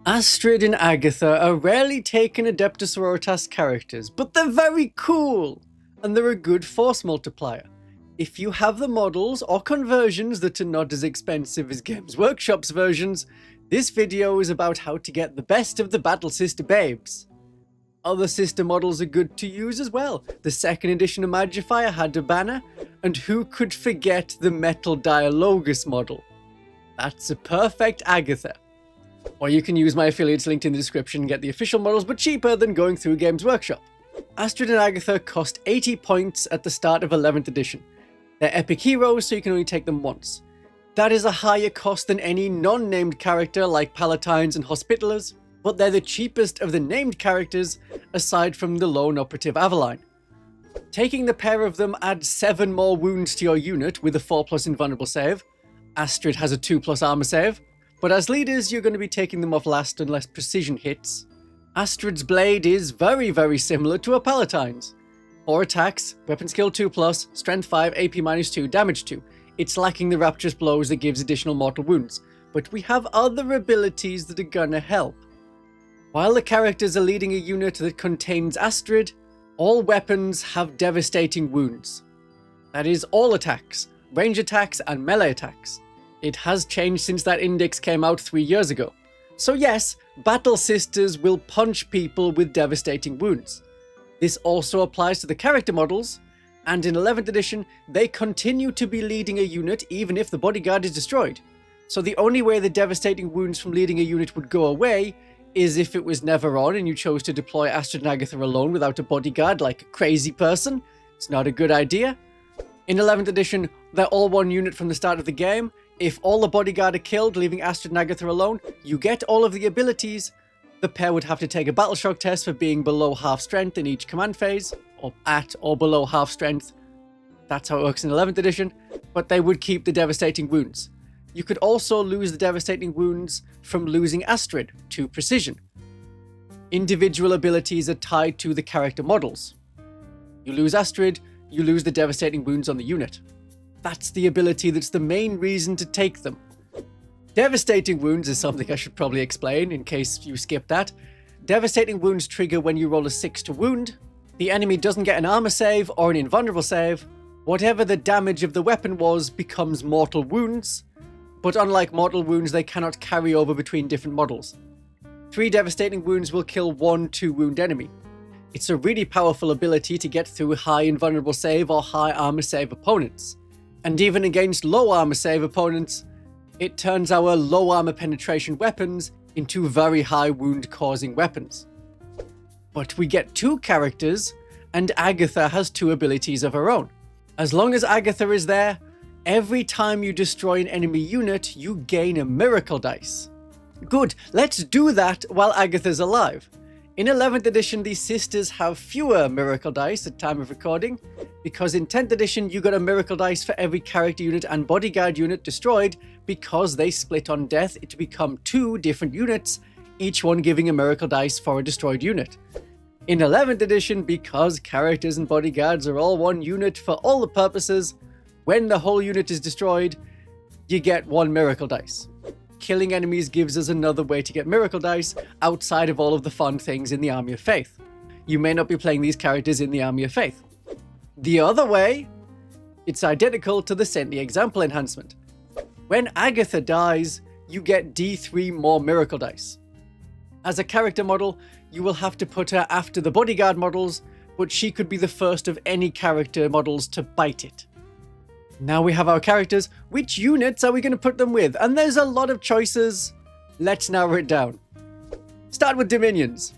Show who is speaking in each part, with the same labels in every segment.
Speaker 1: Aestred and Agathae are rarely taken Adepta Sororitas characters, but they're very cool, and they're a good force multiplier. If you have the models or conversions that are not as expensive as Games Workshop's versions, this video is about how to get the best of the Battle Sister babes. Other sister models are good to use as well. The second edition of Magifier had a banner, and who could forget the Metal Dialogus model? That's a perfect Agathae. Or you can use my affiliates linked in the description and get the official models, but cheaper than going through Games Workshop. Aestred and Agathae cost 80 points at the start of 11th edition. They're epic heroes, so you can only take them once. That is a higher cost than any non-named character like Palatines and Hospitallers, but they're the cheapest of the named characters aside from the lone operative Aveline. Taking the pair of them adds 7 more wounds to your unit with a 4+ invulnerable save. Aestred has a 2+ armour save. But as leaders, you're going to be taking them off last unless precision hits. Astrid's blade is very similar to a Palatine's. 4 attacks, weapon skill 2+, strength 5, AP -2, damage 2. It's lacking the rapturous blows that gives additional mortal wounds, but we have other abilities that are gonna help. While the characters are leading a unit that contains Aestred, all weapons have devastating wounds. That is all attacks, range attacks and melee attacks. It has changed since that index came out 3 years ago. So yes, Battle Sisters will punch people with devastating wounds. This also applies to the character models, and in 11th edition, they continue to be leading a unit even if the bodyguard is destroyed. So the only way the devastating wounds from leading a unit would go away is if it was never on and you chose to deploy Aestred and Agathae alone without a bodyguard like a crazy person. It's not a good idea. In 11th edition, they're all one unit from the start of the game. If all the bodyguard are killed, leaving Aestred and Agathae alone, you get all of the abilities. The pair would have to take a battle shock test for being below half strength in each command phase, or at or below half strength. That's how it works in 11th edition, but they would keep the devastating wounds. You could also lose the devastating wounds from losing Aestred to precision. Individual abilities are tied to the character models. You lose Aestred, you lose the devastating wounds on the unit. That's the ability that's the main reason to take them. Devastating wounds is something I should probably explain in case you skipped that. Devastating wounds trigger when you roll a 6 to wound. The enemy doesn't get an armor save or an invulnerable save. Whatever the damage of the weapon was becomes mortal wounds, but unlike mortal wounds, they cannot carry over between different models. 3 devastating wounds will kill 1 2-wound enemy. It's a really powerful ability to get through high invulnerable save or high armor save opponents. And even against low armor save opponents, it turns our low armor penetration weapons into very high wound causing weapons. But we get 2 characters, and Agathae has 2 abilities of her own. As long as Agathae is there, every time you destroy an enemy unit, you gain a miracle dice. Good, let's do that while Agathe's alive. In 11th edition, these sisters have fewer miracle dice at time of recording, because in 10th edition you got a miracle dice for every character unit and bodyguard unit destroyed because they split on death to become 2 different units, each one giving a miracle dice for a destroyed unit. In 11th edition, because characters and bodyguards are all one unit for all the purposes, when the whole unit is destroyed, you get 1 miracle dice. Killing enemies gives us another way to get miracle dice outside of all of the fun things in the Army of Faith. You may not be playing these characters in the Army of Faith. The other way, it's identical to the Saintly Example enhancement. When Agathae dies, you get D3 more miracle dice. As a character model, you will have to put her after the bodyguard models, but she could be the first of any character models to bite it. Now we have our characters, which units are we going to put them with? And there's a lot of choices. Let's narrow it down. Start with Dominions.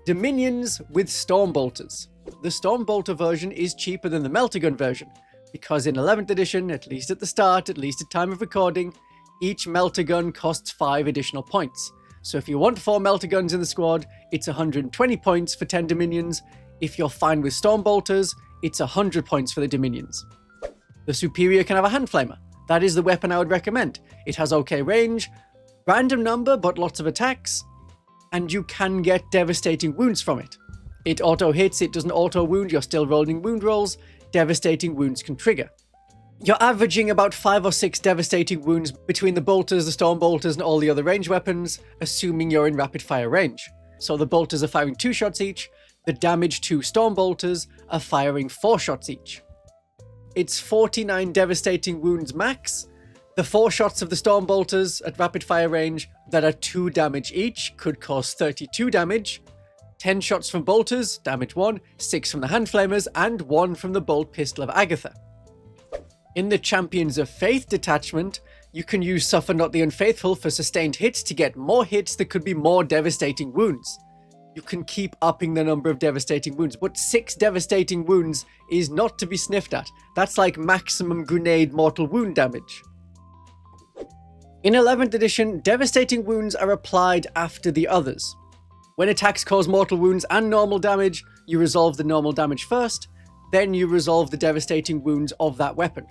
Speaker 1: Dominions with Stormbolters. The Stormbolter version is cheaper than the Meltagun version, because in 11th edition, at least at the start, at least at time of recording, each Meltagun costs 5 additional points. So if you want 4 Meltaguns in the squad, it's 120 points for 10 Dominions. If you're fine with Stormbolters, it's 100 points for the Dominions. The Superior can have a Hand Flamer. That is the weapon I would recommend. It has okay range, random number but lots of attacks, and you can get devastating wounds from it. It auto hits, it doesn't auto wound, you're still rolling wound rolls, devastating wounds can trigger. You're averaging about 5 or 6 devastating wounds between the bolters, the storm bolters, and all the other ranged weapons, assuming you're in rapid fire range. So the bolters are firing 2 shots each, the damaged 2 storm bolters are firing 4 shots each. It's 49 devastating wounds max. The 4 shots of the storm bolters at rapid fire range that are 2 damage each could cause 32 damage. 10 shots from bolters, damage 1, 6 from the hand flamers, and 1 from the bolt pistol of Agatha. In the Champions of Faith detachment, you can use Suffer Not the Unfaithful for sustained hits to get more hits that could be more devastating wounds. You can keep upping the number of devastating wounds, but 6 devastating wounds is not to be sniffed at. That's like maximum grenade mortal wound damage. In 11th edition, devastating wounds are applied after the others. When attacks cause mortal wounds and normal damage, you resolve the normal damage first, then you resolve the devastating wounds of that weapon.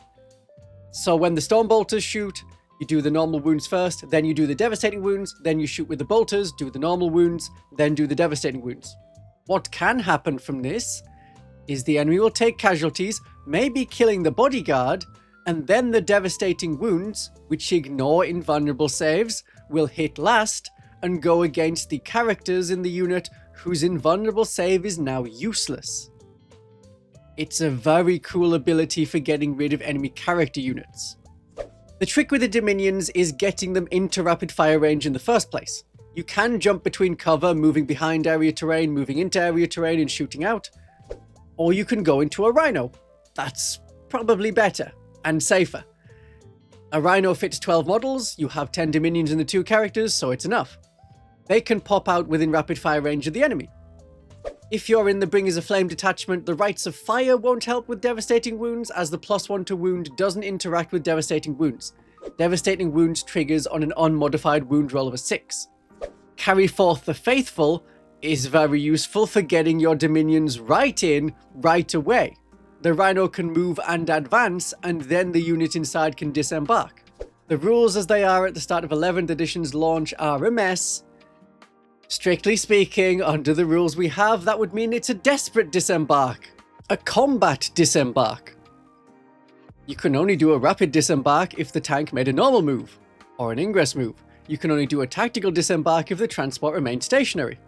Speaker 1: So when the storm bolters shoot, you do the normal wounds first, then you do the devastating wounds, then you shoot with the bolters, do the normal wounds, then do the devastating wounds. What can happen from this is the enemy will take casualties, maybe killing the bodyguard, and then the devastating wounds, which ignore invulnerable saves, will hit last and go against the characters in the unit whose invulnerable save is now useless. It's a very cool ability for getting rid of enemy character units. The trick with the Dominions is getting them into rapid fire range in the first place. You can jump between cover, moving behind area terrain, moving into area terrain and shooting out, or you can go into a Rhino. That's probably better and safer. A Rhino fits 12 models, you have 10 Dominions in the 2 characters, so it's enough. They can pop out within rapid fire range of the enemy. If you're in the Bringers of Flame detachment, the Rites of Fire won't help with devastating wounds, as the +1 to wound doesn't interact with devastating wounds. Devastating wounds triggers on an unmodified wound roll of a 6. Carry Forth the Faithful is very useful for getting your Dominions right in, right away. The Rhino can move and advance, and then the unit inside can disembark. The rules as they are at the start of 11th edition's launch are a mess. Strictly speaking, under the rules we have, that would mean it's a desperate disembark. A combat disembark. You can only do a rapid disembark if the tank made a normal move, or an ingress move. You can only do a tactical disembark if the transport remained stationary.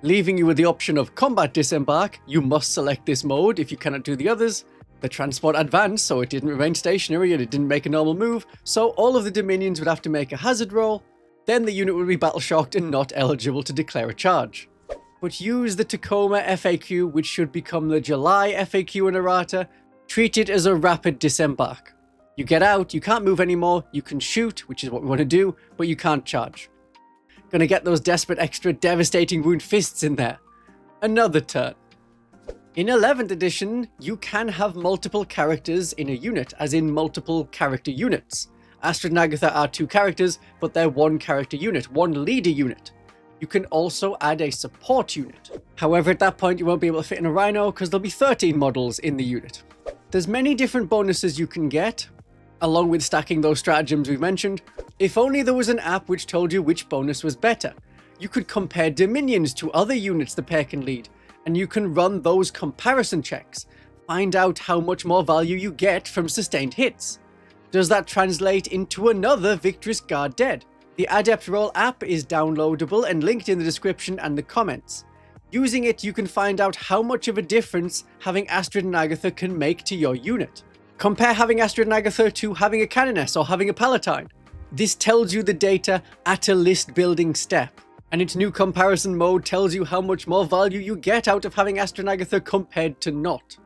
Speaker 1: Leaving you with the option of combat disembark, you must select this mode if you cannot do the others. The transport advanced, so it didn't remain stationary and it didn't make a normal move, so all of the Dominions would have to make a hazard roll. Then the unit would be battle shocked and not eligible to declare a charge. But use the Tacoma FAQ, which should become the July FAQ and errata. Treat it as a rapid disembark. You get out, you can't move anymore, you can shoot, which is what we want to do, but you can't charge. Gonna get those desperate extra devastating wound fists in there. Another turn. In 11th edition, you can have multiple characters in a unit, as in multiple character units. Aestred and Agathae are 2 characters, but they're 1 character unit, 1 leader unit. You can also add a support unit. However, at that point you won't be able to fit in a Rhino because there'll be 13 models in the unit. There's many different bonuses you can get, along with stacking those stratagems we've mentioned. If only there was an app which told you which bonus was better. You could compare Dominions to other units the pair can lead, and you can run those comparison checks. Find out how much more value you get from sustained hits. Does that translate into another Victorious Guard dead? The Adept Roll app is downloadable and linked in the description and the comments. Using it, you can find out how much of a difference having Aestred and Agathae can make to your unit. Compare having Aestred and Agathae to having a Canoness or having a Palatine. This tells you the data at a list building step, and its new comparison mode tells you how much more value you get out of having Aestred and Agathae compared to not.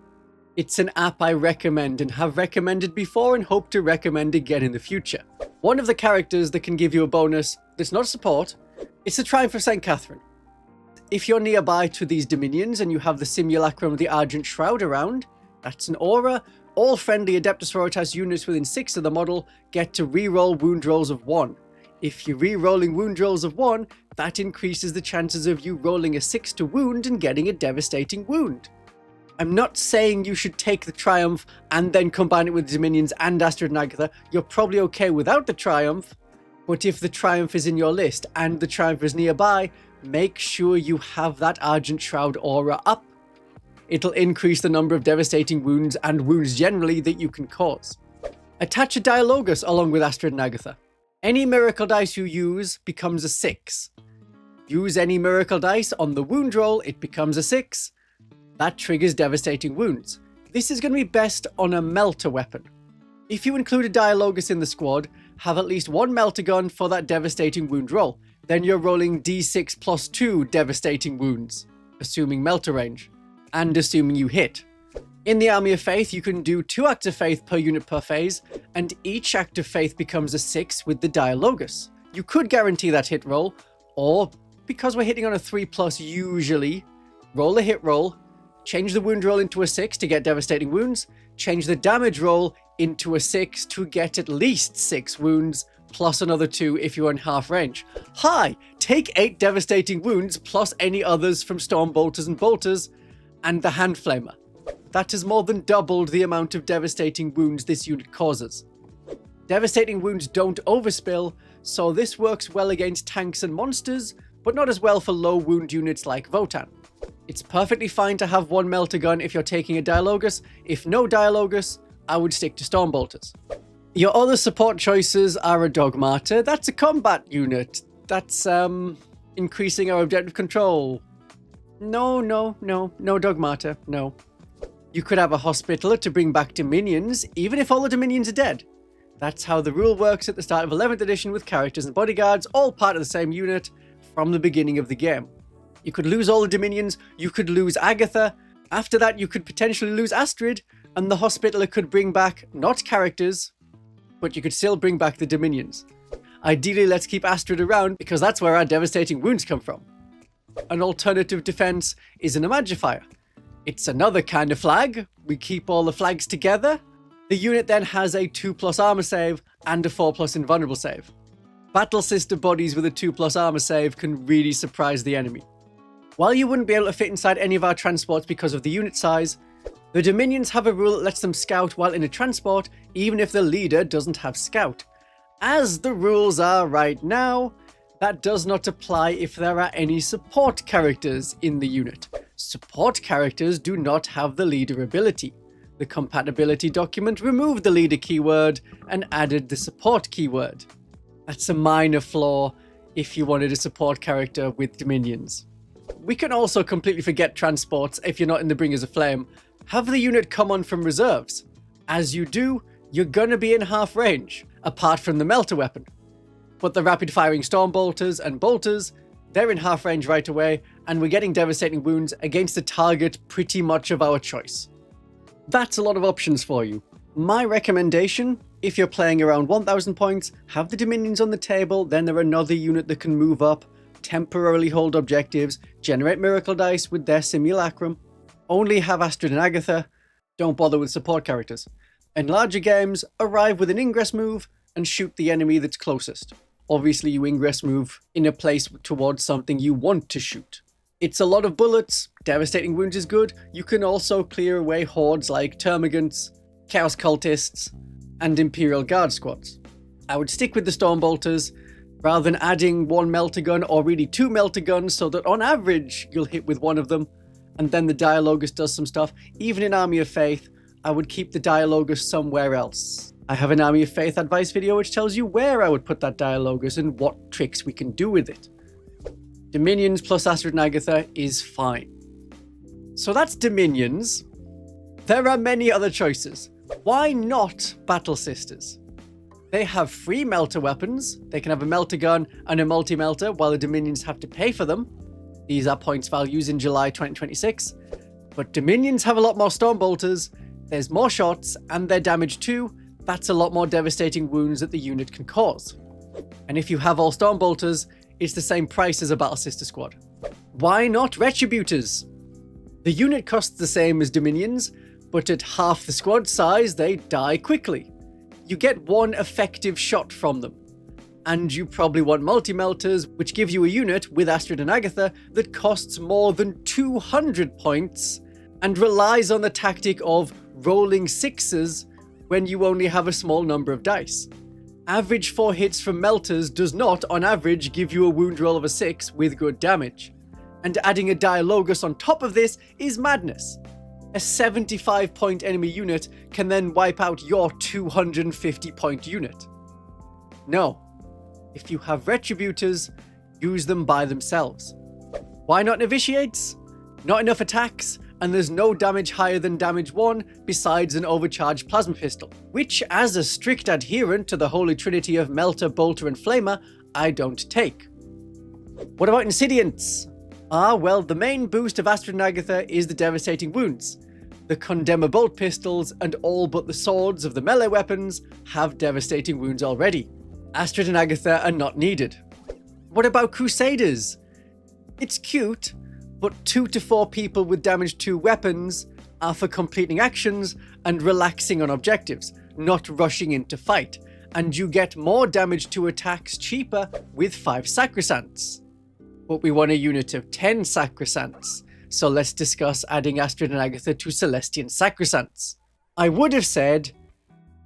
Speaker 1: It's an app I recommend and have recommended before and hope to recommend again in the future. One of the characters that can give you a bonus that's not support, it's the Triumph of St. Catherine. If you're nearby to these Dominions and you have the Simulacrum of the Argent Shroud around, that's an aura. All friendly Adepta Sororitas units within 6 of the model get to reroll wound rolls of 1. If you're rerolling wound rolls of 1, that increases the chances of you rolling a 6 to wound and getting a devastating wound. I'm not saying you should take the Triumph and then combine it with Dominions and Aestred and Agathae. You're probably okay without the Triumph, but if the Triumph is in your list and the Triumph is nearby, make sure you have that Argent Shroud aura up. It'll increase the number of devastating wounds and wounds generally that you can cause. Attach a Dialogus along with Aestred and Agathae. Any miracle dice you use becomes a 6. Use any miracle dice on the wound roll, it becomes a 6. That triggers devastating wounds. This is going to be best on a melter weapon. If you include a Dialogus in the squad, have at least one melter gun for that devastating wound roll. Then you're rolling d6 plus 2 devastating wounds, assuming melter range, and assuming you hit. In the Army of Faith, you can do 2 Acts of Faith per unit per phase, and each Act of Faith becomes a 6 with the Dialogus. You could guarantee that hit roll, or, because we're hitting on a 3+ usually, roll a hit roll, change the wound roll into a 6 to get devastating wounds, change the damage roll into a 6 to get at least 6 wounds, plus another 2 if you're in half range. Hi! Take 8 devastating wounds plus any others from Storm Bolters and Bolters, and the Hand Flamer. That has more than doubled the amount of devastating wounds this unit causes. Devastating wounds don't overspill, so this works well against tanks and monsters, but not as well for low wound units like Votann. It's perfectly fine to have one melter gun if you're taking a Dialogus. If no Dialogus, I would stick to Storm Bolters. Your other support choices are a Dogmata. That's a combat unit. That's increasing our objective control. No Dogmata, no. You could have a Hospitaller to bring back Dominions, even if all the Dominions are dead. That's how the rule works at the start of 11th edition with characters and bodyguards, all part of the same unit from the beginning of the game. You could lose all the Dominions, you could lose Agatha, after that you could potentially lose Aestred, and the Hospitaller could bring back, not characters, but you could still bring back the Dominions. Ideally, let's keep Aestred around, because that's where our devastating wounds come from. An alternative defense is an Imagifier. It's another kind of flag. We keep all the flags together. The unit then has a 2+ armor save and a 4+ invulnerable save. Battle Sister bodies with a 2+ armor save can really surprise the enemy. While you wouldn't be able to fit inside any of our transports because of the unit size, the Dominions have a rule that lets them scout while in a transport, even if the leader doesn't have scout. As the rules are right now, that does not apply if there are any support characters in the unit. Support characters do not have the leader ability. The compatibility document removed the leader keyword and added the support keyword. That's a minor flaw if you wanted a support character with Dominions. We can also completely forget transports if you're not in the Bringers of Flame. Have the unit come on from reserves. As you do, you're gonna be in half range, apart from the melter weapon. But the rapid firing Storm Bolters and Bolters, they're in half range right away, and we're getting devastating wounds against a target pretty much of our choice. That's a lot of options for you. My recommendation, if you're playing around 1000 points, have the Dominions on the table, then they're another unit that can move up, temporarily hold objectives, generate miracle dice with their simulacrum. Only have Aestred and Agathae, don't bother with support characters. In larger games, arrive with an ingress move and shoot the enemy that's closest. Obviously you ingress move in a place towards something you want to shoot. It's a lot of bullets, devastating wounds is good. You can also clear away hordes like Termagants, Chaos Cultists, and Imperial Guard squads. I would stick with the Storm Bolters, rather than adding one melter gun or really 2 melter guns so that on average you'll hit with one of them, and then the Dialogus does some stuff. Even in Army of Faith, I would keep the Dialogus somewhere else. I have an Army of Faith advice video which tells you where I would put that Dialogus and what tricks we can do with it. Dominions plus Aestred and Agathae is fine. So that's Dominions. There are many other choices. Why not Battle Sisters? They have free melter weapons. They can have a melter gun and a multi-melter while the Dominions have to pay for them. These are points values in July 2026. But Dominions have a lot more Storm Bolters, there's more shots, and their damage too. That's a lot more devastating wounds that the unit can cause. And if you have all Storm Bolters, it's the same price as a Battle Sister squad. Why not Retributors? The unit costs the same as Dominions, but at half the squad size, they die quickly. You get one effective shot from them. And you probably want multi-melters, which give you a unit with Aestred and Agathae that costs more than 200 points and relies on the tactic of rolling 6s when you only have a small number of dice. Average 4 hits from melters does not, on average, give you a wound roll of a 6 with good damage. And adding a Dialogus on top of this is madness. A 75-point enemy unit can then wipe out your 250-point unit. No. If you have Retributors, use them by themselves. Why not Novitiates? Not enough attacks, and there's no damage higher than damage 1 besides an overcharged plasma pistol, which, as a strict adherent to the holy trinity of Melter, Bolter, and Flamer, I don't take. What about Insidiants? Well, the main boost of Aestred and Agathae is the devastating wounds. The Condemner bolt pistols and all but the swords of the melee weapons have devastating wounds already. Aestred and Agathae are not needed. What about Crusaders? It's cute, but 2 to 4 people with damage 2 weapons are for completing actions and relaxing on objectives, not rushing in to fight, and you get more damage 2 attacks cheaper with 5 Sacresants. But we want a unit of 10 Sacresants, so let's discuss adding Aestred and Agathae to Celestian Sacresants. I would have said,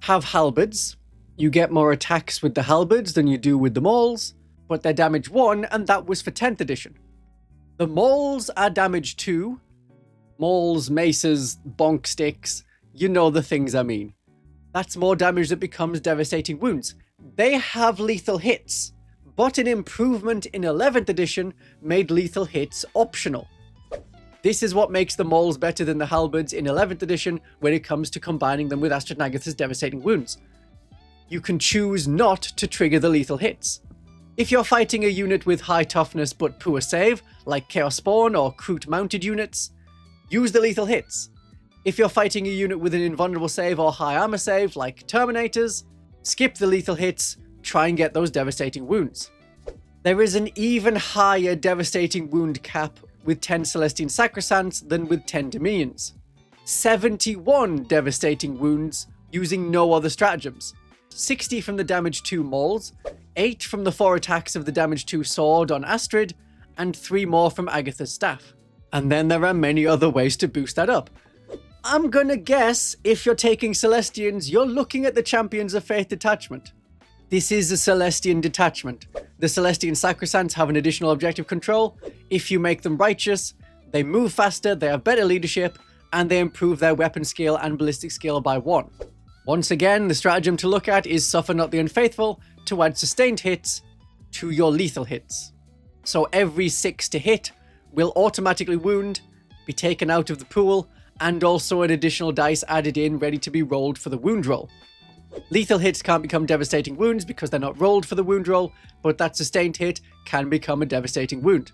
Speaker 1: have halberds. You get more attacks with the halberds than you do with the mauls, but they're damage 1, and that was for 10th edition. The mauls are damage 2. Mauls, maces, bonk sticks, you know the things I mean. That's more damage that becomes devastating wounds. They have lethal hits, but an improvement in 11th edition made lethal hits optional. This is what makes the mauls better than the halberds in 11th edition when it comes to combining them with Aestred and Agathae's devastating wounds. You can choose not to trigger the lethal hits. If you're fighting a unit with high toughness but poor save, like Chaos Spawn or Kroot mounted units, use the lethal hits. If you're fighting a unit with an invulnerable save or high armor save, like Terminators, skip the lethal hits, try and get those devastating wounds. There is an even higher devastating wound cap with 10 Celestian Sacresants than with 10 Dominions. 71 devastating wounds using no other stratagems. 60 from the damage 2 mauls, 8 from the 4 attacks of the damage 2 sword on Aestred, and 3 more from Agatha's staff. And then there are many other ways to boost that up. I'm gonna guess if you're taking Celestians, you're looking at the Champions of Faith Detachment. This is a Celestian detachment. The Celestian Sacresants have an additional objective control. If you make them righteous, they move faster, they have better leadership, and they improve their weapon skill and ballistic skill by 1. Once again, the stratagem to look at is Suffer Not the Unfaithful to add sustained hits to your lethal hits. So every 6 to hit will automatically wound, be taken out of the pool, and also an additional dice added in ready to be rolled for the wound roll. Lethal hits can't become devastating wounds because they're not rolled for the wound roll, but that sustained hit can become a devastating wound.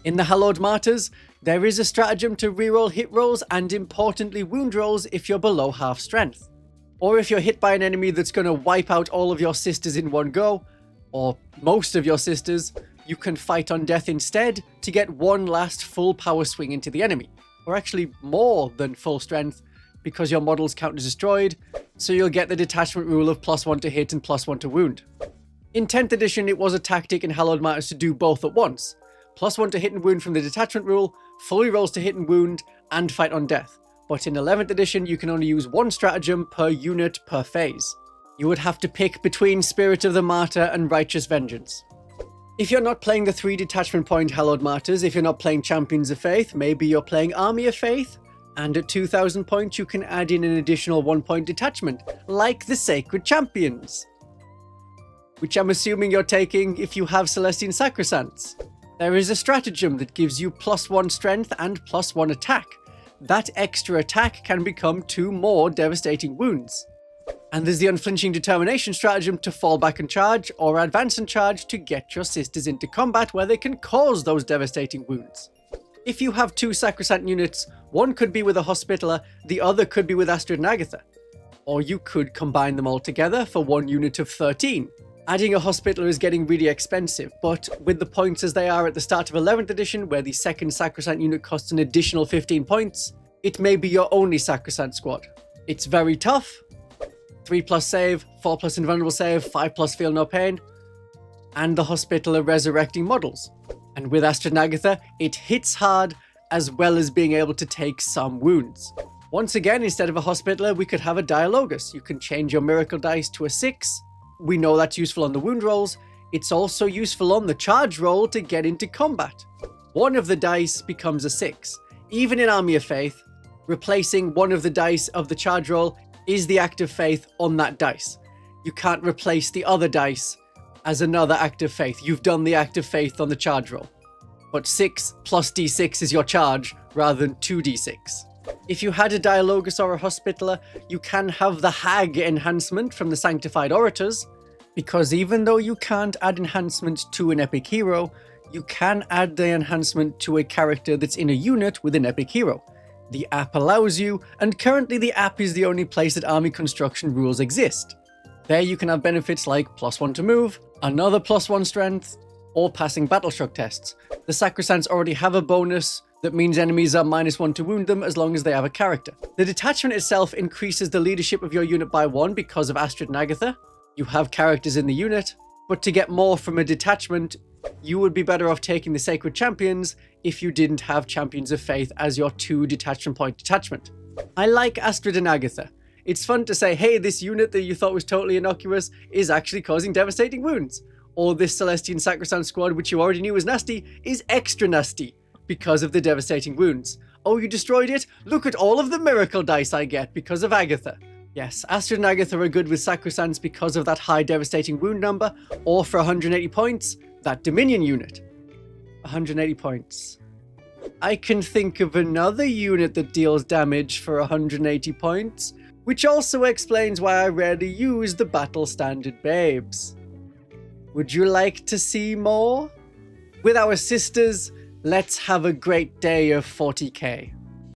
Speaker 1: In the Hallowed Martyrs, there is a stratagem to reroll hit rolls and importantly wound rolls if you're below half strength. Or if you're hit by an enemy that's going to wipe out all of your sisters in one go, or most of your sisters, you can fight on death instead to get one last full power swing into the enemy. Or actually more than full strength, because your models count as destroyed, so you'll get the detachment rule of +1 to hit and +1 to wound. In 10th edition, it was a tactic in Hallowed Martyrs to do both at once. +1 to hit and wound from the detachment rule, fully rolls to hit and wound, and fight on death. But in 11th edition, you can only use one stratagem per unit per phase. You would have to pick between Spirit of the Martyr and Righteous Vengeance. If you're not playing the 3 detachment point Hallowed Martyrs, if you're not playing Champions of Faith, maybe you're playing Army of Faith, and at 2000 points you can add in an additional 1-point detachment, like the Sacred Champions. Which I'm assuming you're taking if you have Celestian Sacresants. There is a stratagem that gives you +1 strength and +1 attack. That extra attack can become 2 more devastating wounds. And there's the Unflinching Determination stratagem to fall back and charge, or advance and charge to get your sisters into combat where they can cause those devastating wounds. If you have 2 Sacresant units, one could be with a Hospitaller, the other could be with Aestred and Agathae. Or you could combine them all together for 1 unit of 13. Adding a Hospitaller is getting really expensive, but with the points as they are at the start of 11th edition, where the second Sacresant unit costs an additional 15 points, it may be your only Sacresant squad. It's very tough. 3+ save, 4+ invulnerable save, 5+ feel no pain, and the Hospitaller resurrecting models. And with Aestred and Agathae, it hits hard, as well as being able to take some wounds. Once again, instead of a Hospitaller, we could have a Dialogus. You can change your miracle dice to a 6. We know that's useful on the wound rolls. It's also useful on the charge roll to get into combat. One of the dice becomes a 6. Even in Army of Faith, Replacing one of the dice of the charge roll is the act of faith on that dice. You can't replace the other dice as another act of faith. You've done the act of faith on the charge roll. But 6 plus d6 is your charge rather than 2d6. If you had a Dialogus or a Hospitaller, you can have the Hag enhancement from the Sanctified Orators, because even though you can't add enhancement to an epic hero, you can add the enhancement to a character that's in a unit with an epic hero. The app allows you, and currently the app is the only place that army construction rules exist. There you can have benefits like +1 to move, another +1 strength, or passing battle shock tests. The Sacresants already have a bonus that means enemies are -1 to wound them as long as they have a character. The detachment itself increases the leadership of your unit by 1 because of Aestred and Agathae. You have characters in the unit, but to get more from a detachment, you would be better off taking the Sacred Champions if you didn't have Champions of Faith as your 2 detachment point detachment. I like Aestred and Agathae. It's fun to say, hey, this unit that you thought was totally innocuous is actually causing devastating wounds. Or this Celestian Sacresant squad, which you already knew was nasty, is extra nasty because of the devastating wounds. Oh, you destroyed it? Look at all of the miracle dice I get because of Agathae. Yes, Aestred and Agathae are good with Sacresants because of that high devastating wound number, or for 180 points, that Dominion unit. 180 points. I can think of another unit that deals damage for 180 points, which also explains why I rarely use the Battle Standard Babes. Would you like to see more? With our sisters, let's have a great day of 40k.